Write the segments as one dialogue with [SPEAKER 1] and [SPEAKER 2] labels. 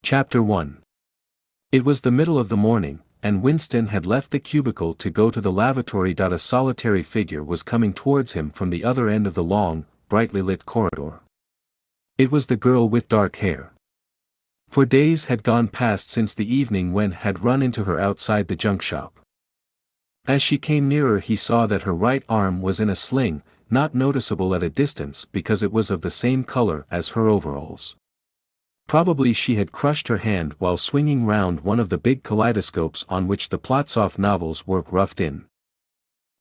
[SPEAKER 1] Chapter 1. It was the middle of the morning, and Winston had left the cubicle to go to the lavatory. A solitary figure was coming towards him from the other end of the long, brightly lit corridor. It was the girl with dark hair. For days had gone past since the evening when had run into her outside the junk shop. As she came nearer, he saw that her right arm was in a sling, not noticeable at a distance because it was of the same color as her overalls. Probably she had crushed her hand while swinging round one of the big kaleidoscopes on which the Plotsoff novels were roughed in.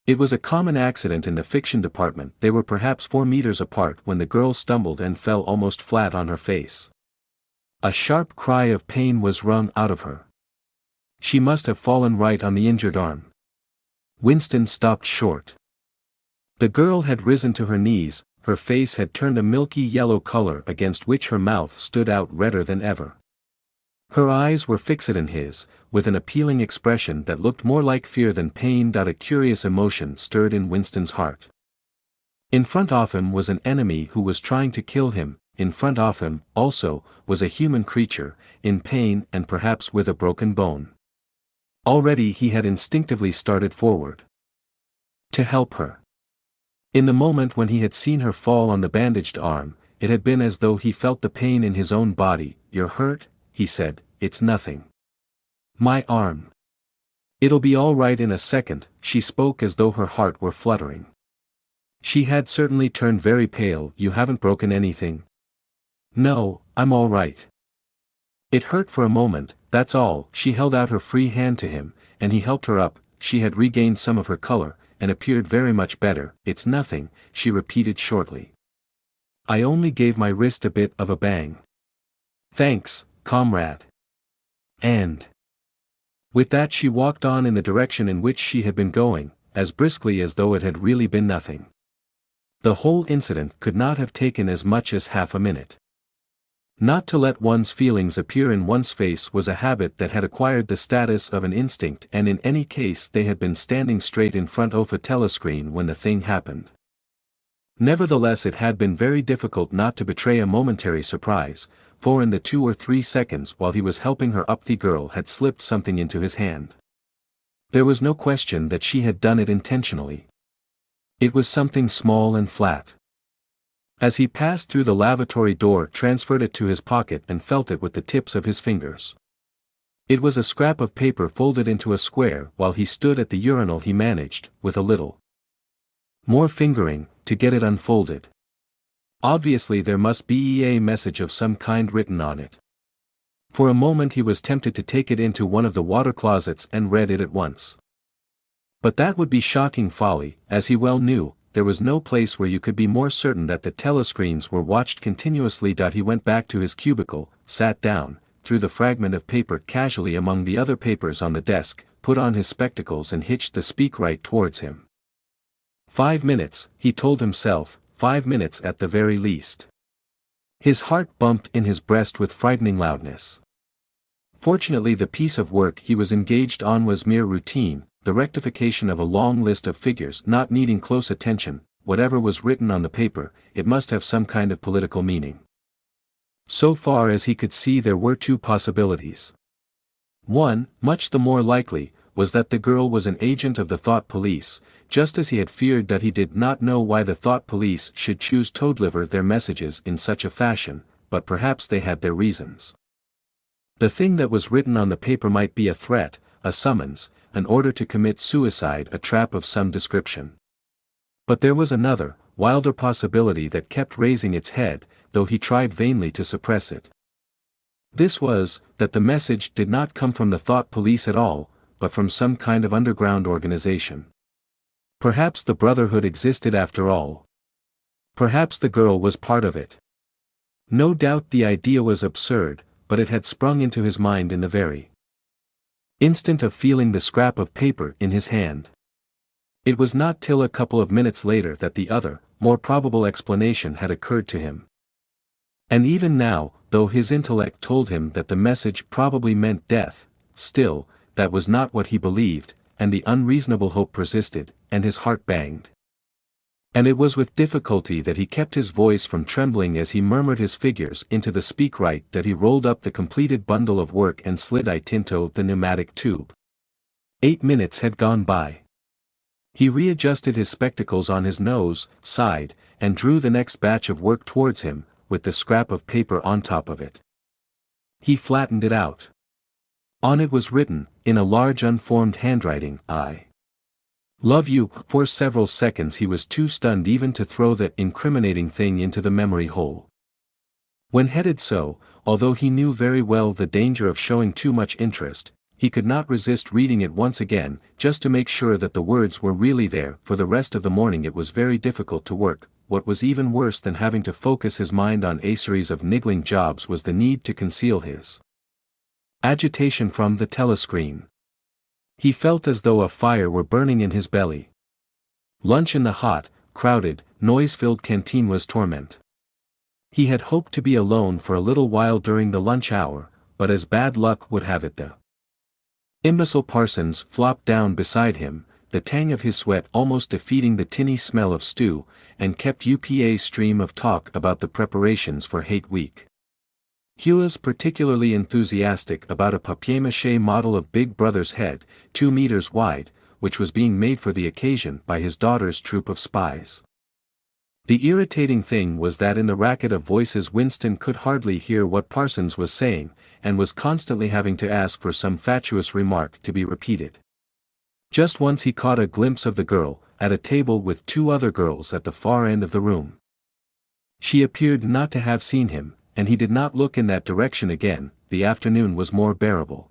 [SPEAKER 1] It was a common accident in the fiction department. They were perhaps 4 meters apart when the girl stumbled and fell almost flat on her face. A sharp cry of pain was wrung out of her. She must have fallen right on the injured arm. Winston stopped short. The girl had risen to her knees. Her face had turned a milky yellow color against which her mouth stood out redder than ever. Her eyes were fixed in his, with an appealing expression that looked more like fear than pain. A curious emotion stirred in Winston's heart. In front of him was an enemy who was trying to kill him. In front of him, also, was a human creature, in pain and perhaps with a broken bone. Already he had instinctively started forward to help her. In the moment when he had seen her fall on the bandaged arm, it had been as though he felt the pain in his own body. "You're hurt?" he said. "It's nothing. My arm. It'll be all right in a second." She spoke as though her heart were fluttering. She had certainly turned very pale. "You haven't broken anything?" "No, I'm all right. It hurt for a moment, that's all." She held out her free hand to him, and he helped her up. She had regained some of her color, and appeared very much better. "It's nothing," she repeated shortly. "I only gave my wrist a bit of a bang." "Thanks, comrade." And with that she walked on in the direction in which she had been going, as briskly as though it had really been nothing. The whole incident could not have taken as much as half a minute. Not to let one's feelings appear in one's face was a habit that had acquired the status of an instinct, and in any case they had been standing straight in front of a telescreen when the thing happened. Nevertheless, it had been very difficult not to betray a momentary surprise, for in the 2 or 3 seconds while he was helping her up the girl had slipped something into his hand. There was no question that she had done it intentionally. It was something small and flat. As he passed through the lavatory door, transferred it to his pocket and felt it with the tips of his fingers. It was a scrap of paper folded into a square. While he stood at the urinal he managed, with a little more fingering, to get it unfolded. Obviously there must be a message of some kind written on it. For a moment he was tempted to take it into one of the water closets and read it at once. But that would be shocking folly, as he well knew. There was no place where you could be more certain that the telescreens were watched continuously. He went back to his cubicle, sat down, threw the fragment of paper casually among the other papers on the desk, put on his spectacles and hitched the speakwrite towards him. 5 minutes, he told himself, 5 minutes at the very least. His heart bumped in his breast with frightening loudness. Fortunately the piece of work he was engaged on was mere routine, the rectification of a long list of figures not needing close attention. Whatever was written on the paper, it must have some kind of political meaning. So far as he could see there were 2 possibilities. One, much the more likely, was that the girl was an agent of the thought police, just as he had feared. That he did not know why the thought police should choose to deliver their messages in such a fashion, but perhaps they had their reasons. The thing that was written on the paper might be a threat, a summons, an order to commit suicide, a trap of some description. But there was another, wilder possibility that kept raising its head, though he tried vainly to suppress it. This was, that the message did not come from the thought police at all, but from some kind of underground organization. Perhaps the Brotherhood existed after all. Perhaps the girl was part of it. No doubt the idea was absurd, but it had sprung into his mind in the very instant of feeling the scrap of paper in his hand. It was not till a couple of minutes later that the other, more probable explanation had occurred to him. And even now, though his intellect told him that the message probably meant death, still, that was not what he believed, and the unreasonable hope persisted, and his heart banged. And it was with difficulty that he kept his voice from trembling as he murmured his figures into the speakwrite that he rolled up the completed bundle of work and slid it into the pneumatic tube. 8 minutes had gone by. He readjusted his spectacles on his nose, sighed, and drew the next batch of work towards him, with the scrap of paper on top of it. He flattened it out. On it was written, in a large unformed handwriting, "I love you." For several seconds he was too stunned even to throw the incriminating thing into the memory hole. When headed so, although he knew very well the danger of showing too much interest, he could not resist reading it once again, just to make sure that the words were really there. For the rest of the morning it was very difficult to work. What was even worse than having to focus his mind on a series of niggling jobs was the need to conceal his agitation from the telescreen. He felt as though a fire were burning in his belly. Lunch in the hot, crowded, noise-filled canteen was torment. He had hoped to be alone for a little while during the lunch hour, but as bad luck would have it the imbecile Parsons flopped down beside him, the tang of his sweat almost defeating the tinny smell of stew, and kept up a stream of talk about the preparations for Hate Week. He was particularly enthusiastic about a papier-mâché model of Big Brother's head, 2 meters wide, which was being made for the occasion by his daughter's troop of spies. The irritating thing was that in the racket of voices Winston could hardly hear what Parsons was saying, and was constantly having to ask for some fatuous remark to be repeated. Just once he caught a glimpse of the girl, at a table with 2 other girls at the far end of the room. She appeared not to have seen him, and he did not look in that direction again. The afternoon was more bearable.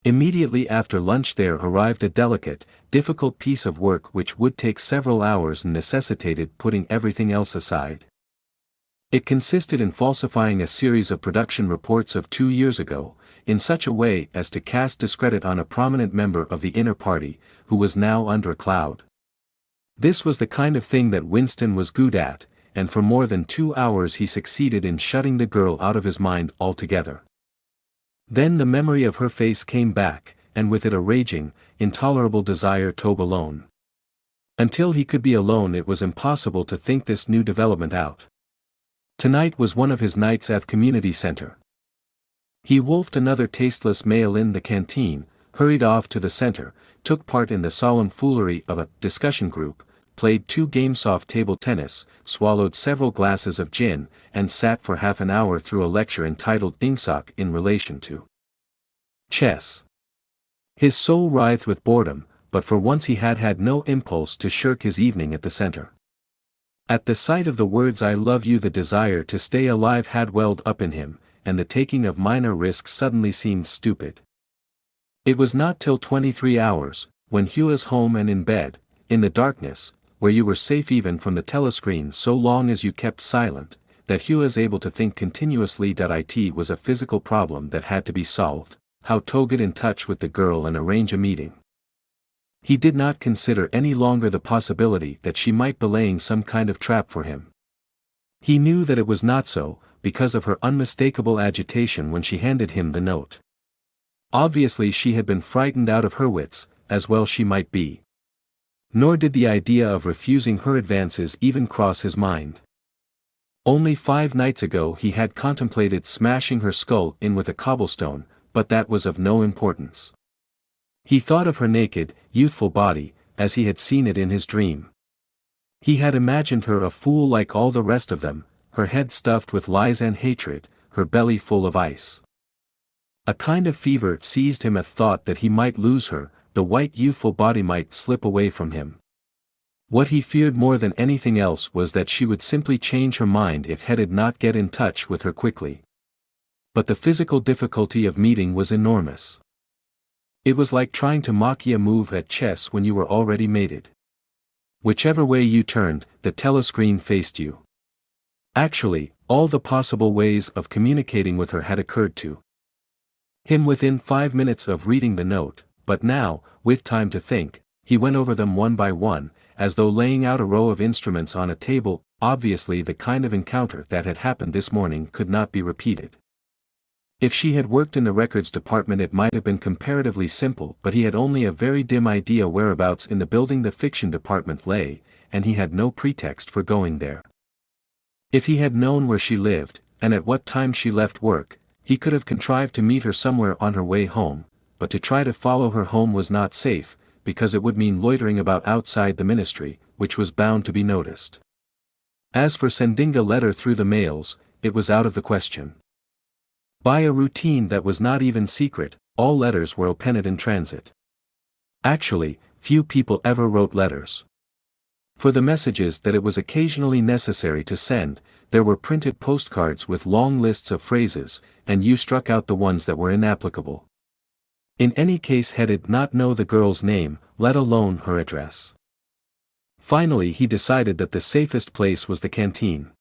[SPEAKER 1] Immediately after lunch there arrived a delicate, difficult piece of work which would take several hours and necessitated putting everything else aside. It consisted in falsifying a series of production reports of 2 years ago, in such a way as to cast discredit on a prominent member of the inner party, who was now under a cloud. This was the kind of thing that Winston was good at, and for more than 2 hours he succeeded in shutting the girl out of his mind altogether. Then the memory of her face came back, and with it a raging, intolerable desire to be alone. Until he could be alone it was impossible to think this new development out. Tonight was one of his nights at the community center. He wolfed another tasteless meal in the canteen, hurried off to the center, took part in the solemn foolery of a discussion group, played 2 games of table tennis, swallowed several glasses of gin, and sat for half an hour through a lecture entitled Ingsoc in relation to chess. His soul writhed with boredom, but for once he had had no impulse to shirk his evening at the center. At the sight of the words "I love you" the desire to stay alive had welled up in him, and the taking of minor risks suddenly seemed stupid. It was not till 23 hours, when Hugh was home and in bed, in the darkness, where you were safe even from the telescreen so long as you kept silent, that Hugh was able to think continuously. It was a physical problem that had to be solved, how to get in touch with the girl and arrange a meeting. He did not consider any longer the possibility that she might be laying some kind of trap for him. He knew that it was not so, because of her unmistakable agitation when she handed him the note. Obviously she had been frightened out of her wits, as well she might be. Nor did the idea of refusing her advances even cross his mind. Only 5 nights ago he had contemplated smashing her skull in with a cobblestone, but that was of no importance. He thought of her naked, youthful body, as he had seen it in his dream. He had imagined her a fool like all the rest of them, her head stuffed with lies and hatred, her belly full of ice. A kind of fever seized him at thought that he might lose her, the white youthful body might slip away from him. What he feared more than anything else was that she would simply change her mind if he did not get in touch with her quickly. But the physical difficulty of meeting was enormous. It was like trying to mock a move at chess when you were already mated. Whichever way you turned, the telescreen faced you. Actually, all the possible ways of communicating with her had occurred to him within 5 minutes of reading the note, but now, with time to think, he went over them one by one, as though laying out a row of instruments on a table. Obviously the kind of encounter that had happened this morning could not be repeated. If she had worked in the records department it might have been comparatively simple, but he had only a very dim idea whereabouts in the building the fiction department lay, and he had no pretext for going there. If he had known where she lived, and at what time she left work, he could have contrived to meet her somewhere on her way home, but to try to follow her home was not safe, because it would mean loitering about outside the ministry, which was bound to be noticed. As for sending a letter through the mails, it was out of the question. By a routine that was not even secret, all letters were opened in transit. Actually, few people ever wrote letters. For the messages that it was occasionally necessary to send, there were printed postcards with long lists of phrases, and you struck out the ones that were inapplicable. In any case headed "Not know the girl's name," let alone her address. Finally he decided that the safest place was the canteen.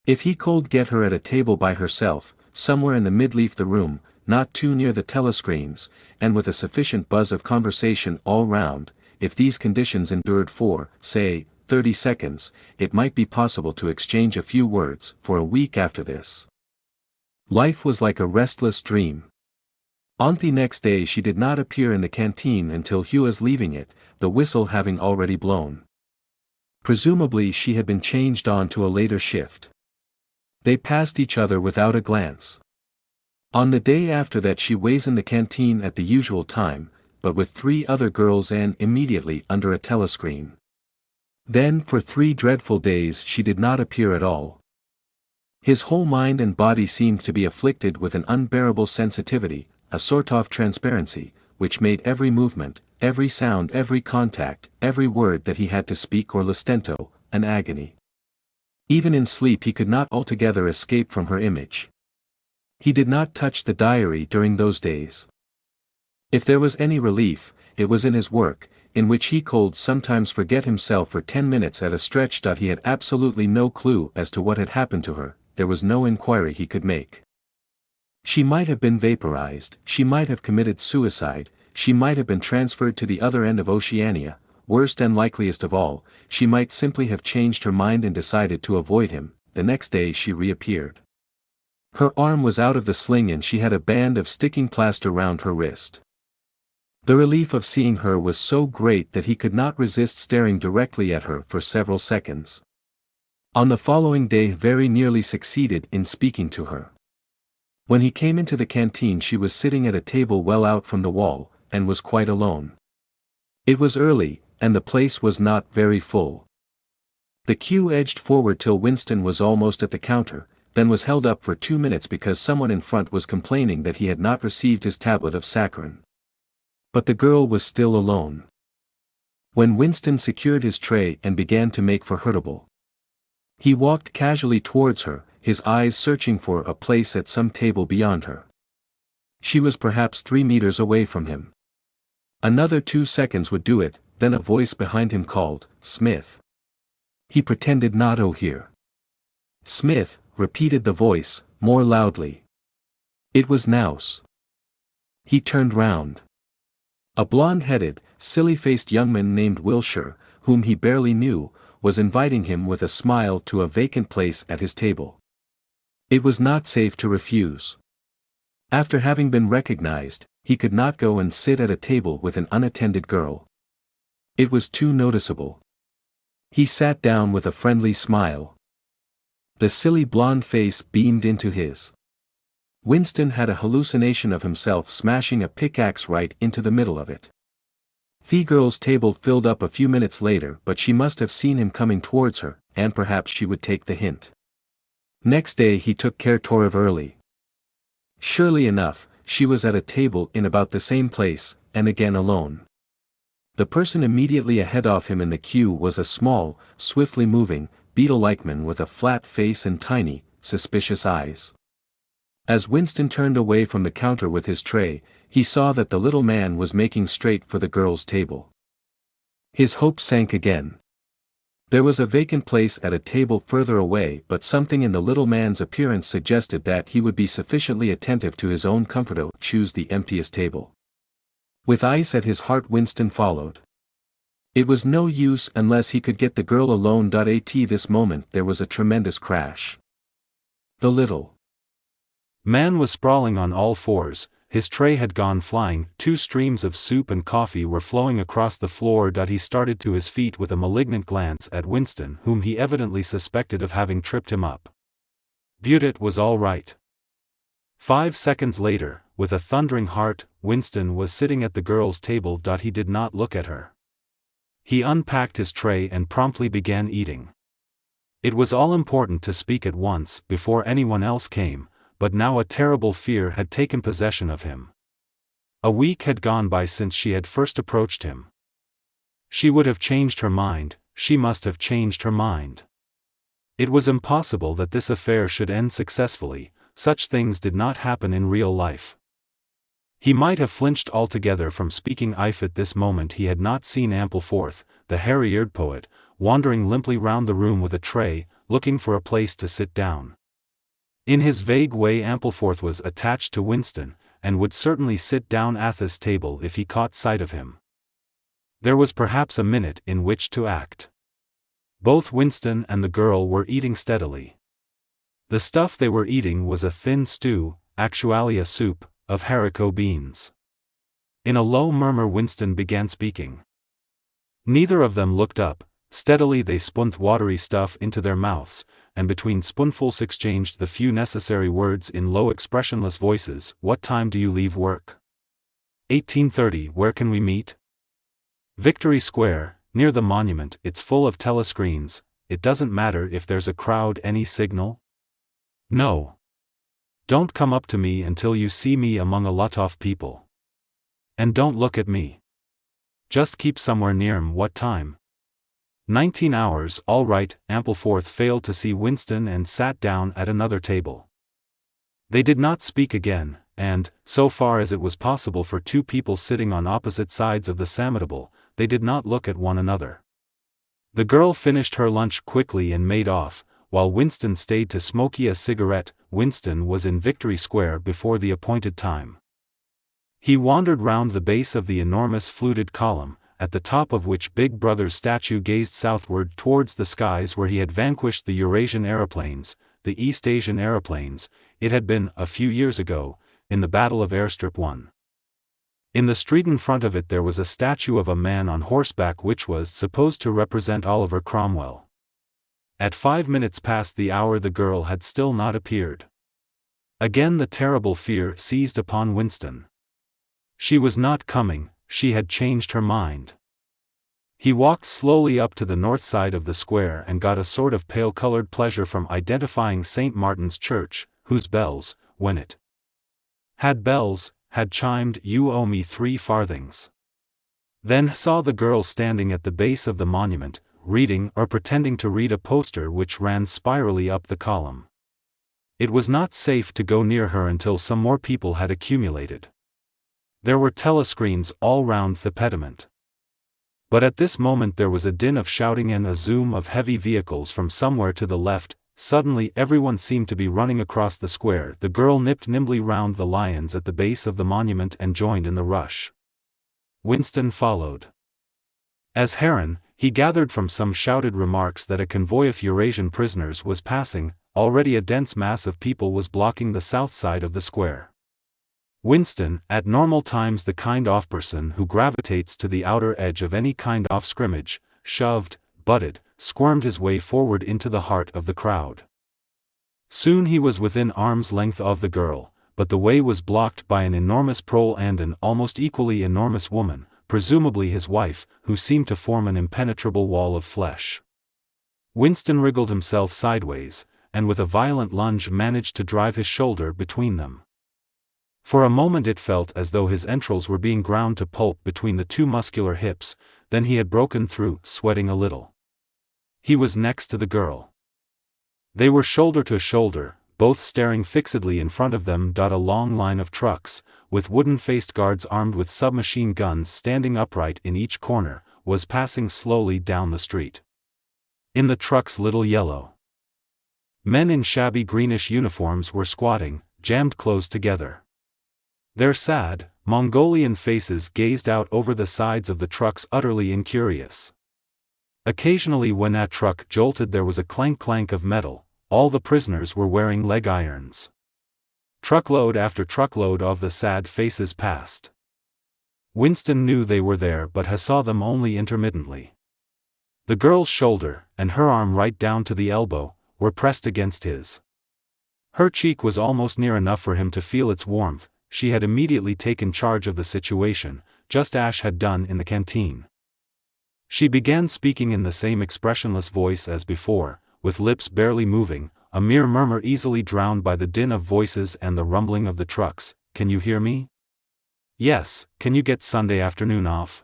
[SPEAKER 1] If he could get her at a table by herself, somewhere in the midleaf of the room, not too near the telescreens, and with a sufficient buzz of conversation all round, if these conditions endured for, say, 30 seconds, it might be possible to exchange a few words. For a week after this, life was like a restless dream. On the next day she did not appear in the canteen until Hugh was leaving it, the whistle having already blown. Presumably she had been changed on to a later shift. They passed each other without a glance. On the day after that she was in the canteen at the usual time, but with 3 other girls and immediately under a telescreen. Then for 3 dreadful days she did not appear at all. His whole mind and body seemed to be afflicted with an unbearable sensitivity, a sort of transparency, which made every movement, every sound, every contact, every word that he had to speak or lustento, an agony. Even in sleep he could not altogether escape from her image. He did not touch the diary during those days. If there was any relief, it was in his work, in which he could sometimes forget himself for 10 minutes at a stretch. He had absolutely no clue as to what had happened to her, there was no inquiry he could make. She might have been vaporized, she might have committed suicide, she might have been transferred to the other end of Oceania, worst and likeliest of all, she might simply have changed her mind and decided to avoid him. The next day she reappeared. Her arm was out of the sling and she had a band of sticking plaster round her wrist. The relief of seeing her was so great that he could not resist staring directly at her for several seconds. On the following day very nearly succeeded in speaking to her. When he came into the canteen she was sitting at a table well out from the wall, and was quite alone. It was early, and the place was not very full. The queue edged forward till Winston was almost at the counter, then was held up for 2 minutes because someone in front was complaining that he had not received his tablet of saccharin. But the girl was still alone. When Winston secured his tray and began to make for Hurtable, he walked casually towards her, his eyes searching for a place at some table beyond her. She was perhaps 3 meters away from him. Another 2 seconds would do it, then a voice behind him called, "Smith." He pretended not to hear. "Smith," repeated the voice, more loudly. It was Nouse. He turned round. A blonde-headed, silly-faced young man named Wilshire, whom he barely knew, was inviting him with a smile to a vacant place at his table. It was not safe to refuse. After having been recognized, he could not go and sit at a table with an unattended girl. It was too noticeable. He sat down with a friendly smile. The silly blonde face beamed into his. Winston had a hallucination of himself smashing a pickaxe right into the middle of it. The girl's table filled up a few minutes later, but she must have seen him coming towards her, and perhaps she would take the hint. Next day he took care to arrive early. Surely enough, she was at a table in about the same place, and again alone. The person immediately ahead of him in the queue was a small, swiftly moving, beetle-like man with a flat face and tiny, suspicious eyes. As Winston turned away from the counter with his tray, he saw that the little man was making straight for the girl's table. His hope sank again. There was a vacant place at a table further away, but something in the little man's appearance suggested that he would be sufficiently attentive to his own comfort to choose the emptiest table. With ice at his heart Winston followed. It was no use unless he could get the girl alone. At this moment there was a tremendous crash. The little man was sprawling on all fours,
[SPEAKER 2] his tray had gone flying, 2 streams of soup and coffee were flowing across the floor. He started to his feet with a malignant glance at Winston, whom he evidently suspected of having tripped him up. It was all right. 5 seconds later, with a thundering heart, Winston was sitting at the girl's table. He did not look at her. He unpacked his tray and promptly began eating. It was all important to speak at once, before anyone else came, but now a terrible fear had taken possession of him. A week had gone by since she had first approached him. She would have changed her mind, she must have changed her mind. It was impossible that this affair should end successfully, such things did not happen in real life. He might have flinched altogether from speaking if at this moment he had not seen Ampleforth, the hairy-eared poet, wandering limply round the room with a tray, looking for a place to sit down. In his vague way Ampleforth was attached to Winston, and would certainly sit down at this table if he caught sight of him. There was perhaps a minute in which to act. Both Winston and the girl were eating steadily. The stuff they were eating was a thin stew, actually a soup, of haricot beans. In a low murmur Winston began speaking. Neither of them looked up. Steadily they spooned watery stuff into their mouths, and between spoonfuls exchanged the few necessary words in low expressionless voices. What time do you leave work? 18:30. Where can we meet? Victory Square, near the monument. It's full of telescreens. It doesn't matter if there's a crowd. Any signal? No. Don't come up to me until you see me among a lot of people. And don't look at me. Just keep somewhere near 'em. What time? 19 hours. All right. Ampleforth failed to see Winston and sat down at another table. They did not speak again, and, so far as it was possible for two people sitting on opposite sides of the sammitable, they did not look at one another. The girl finished her lunch quickly and made off, while Winston stayed to smoke a cigarette. Winston was in Victory Square before the appointed time. He wandered round the base of the enormous fluted column, at the top of which Big Brother's statue gazed southward towards the skies where he had vanquished the Eurasian aeroplanes, the East Asian aeroplanes. It had been, a few years ago, in the Battle of Airstrip 1. In the street in front of it there was a statue of a man on horseback which was supposed to represent Oliver Cromwell. At 5 minutes past the hour the girl had still not appeared. Again the terrible fear seized upon Winston. She was not coming. She had changed her mind. He walked slowly up to the north side of the square and got a sort of pale-colored pleasure from identifying St. Martin's Church, whose bells, when it had bells, had chimed, "You owe me 3 farthings." Then saw the girl standing at the base of the monument, reading or pretending to read a poster which ran spirally up the column. It was not safe to go near her until some more people had accumulated. There were telescreens all round the pediment. But at this moment there was a din of shouting and a zoom of heavy vehicles from somewhere to the left. Suddenly everyone seemed to be running across the square. The girl nipped nimbly round the lions at the base of the monument and joined in the rush. Winston followed. As Heron, he gathered from some shouted remarks that a convoy of Eurasian prisoners was passing. Already a dense mass of people was blocking the south side of the square. Winston, at normal times the kind of person who gravitates to the outer edge of any kind of scrimmage, shoved, butted, squirmed his way forward into the heart of the crowd. Soon he was within arm's length of the girl, but the way was blocked by an enormous prole and an almost equally enormous woman, presumably his wife, who seemed to form an impenetrable wall of flesh. Winston wriggled himself sideways, and with a violent lunge managed to drive his shoulder between them. For a moment it felt as though his entrails were being ground to pulp between the two muscular hips. Then he had broken through, sweating a little. He was next to the girl. They were shoulder to shoulder, both staring fixedly in front of them. A long line of trucks, with wooden-faced guards armed with submachine guns standing upright in each corner, was passing slowly down the street. In the trucks little yellow men in shabby greenish uniforms were squatting, jammed close together. Their sad, Mongolian faces gazed out over the sides of the trucks utterly incurious. Occasionally when a truck jolted there was a clank-clank of metal. All the prisoners were wearing leg irons. Truckload after truckload of the sad faces passed. Winston knew they were there but saw them only intermittently. The girl's shoulder, and her arm right down to the elbow, were pressed against his. Her cheek was almost near enough for him to feel its warmth. She had immediately taken charge of the situation, just as Ash had done in the canteen. She began speaking in the same expressionless voice as before, with lips barely moving, a mere murmur easily drowned by the din of voices and the rumbling of the trucks. "Can you hear me? Yes. Can you get Sunday afternoon off?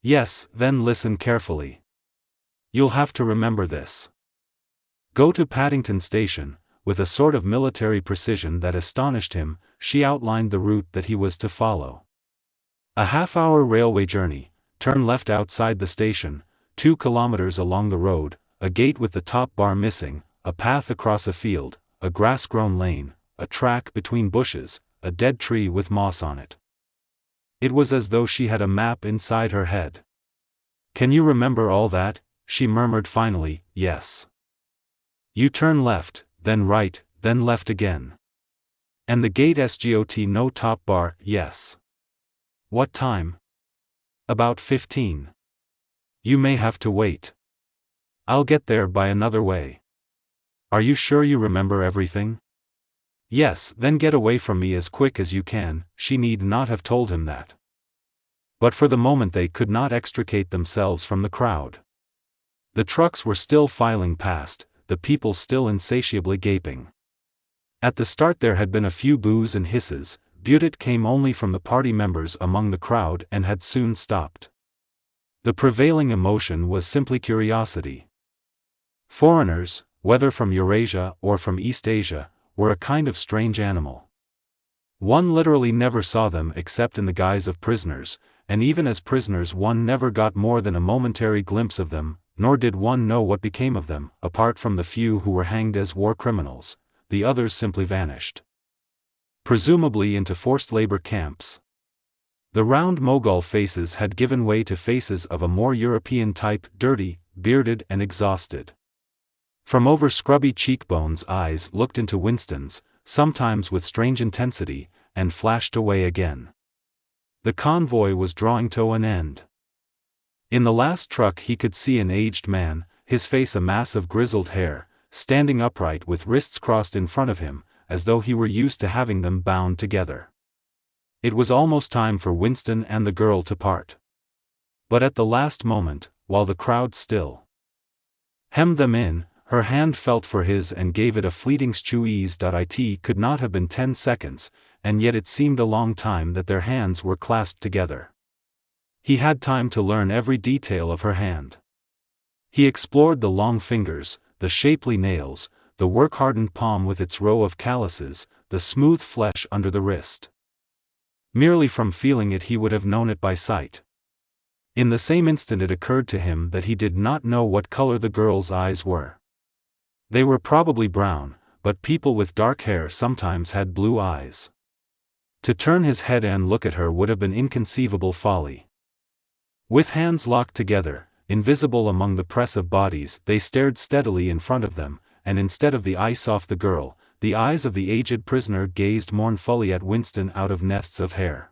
[SPEAKER 2] Yes. Then listen carefully. You'll have to remember this. Go to Paddington Station." With a sort of military precision that astonished him, she outlined the route that he was to follow. A half-hour railway journey, turn left outside the station, 2 kilometers along the road, a gate with the top bar missing, a path across a field, a grass-grown lane, a track between bushes, a dead tree with moss on it. It was as though she had a map inside her head. "Can you remember all that?" she murmured finally. "Yes." "You turn left, then right, then left again. And the gate SGOT no top bar." "Yes." "What time?" "About 15. You may have to wait. I'll get there by another way." "Are you sure you remember everything?" "Yes." "Then get away from me as quick as you can." She need not have told him that. But for the moment they could not extricate themselves from the crowd. The trucks were still filing past, the people still insatiably gaping. At the start there had been a few boos and hisses, but it came only from the party members among the crowd and had soon stopped. The prevailing emotion was simply curiosity. Foreigners, whether from Eurasia or from East Asia, were a kind of strange animal. One literally never saw them except in the guise of prisoners, and even as prisoners one never got more than a momentary glimpse of them, nor did one know what became of them. Apart from the few who were hanged as war criminals, the others simply vanished. Presumably into forced labor camps. The round Mogul faces had given way to faces of a more European type, dirty, bearded and exhausted. From over scrubby cheekbones eyes looked into Winston's, sometimes with strange intensity, and flashed away again. The convoy was drawing to an end. In the last truck he could see an aged man, his face a mass of grizzled hair, standing upright with wrists crossed in front of him, as though he were used to having them bound together. It was almost time for Winston and the girl to part. But at the last moment, while the crowd still hemmed them in, her hand felt for his and gave it a fleeting squeeze. It could not have been 10 seconds, and yet it seemed a long time that their hands were clasped together. He had time to learn every detail of her hand. He explored the long fingers, the shapely nails, the work-hardened palm with its row of calluses, the smooth flesh under the wrist. Merely from feeling it he would have known it by sight. In the same instant it occurred to him that he did not know what color the girl's eyes were. They were probably brown, but people with dark hair sometimes had blue eyes. To turn his head and look at her would have been inconceivable folly. With hands locked together, invisible among the press of bodies, they stared steadily in front of them, and instead of the eyes off the girl, the eyes of the aged prisoner gazed mournfully at Winston out of nests of hair.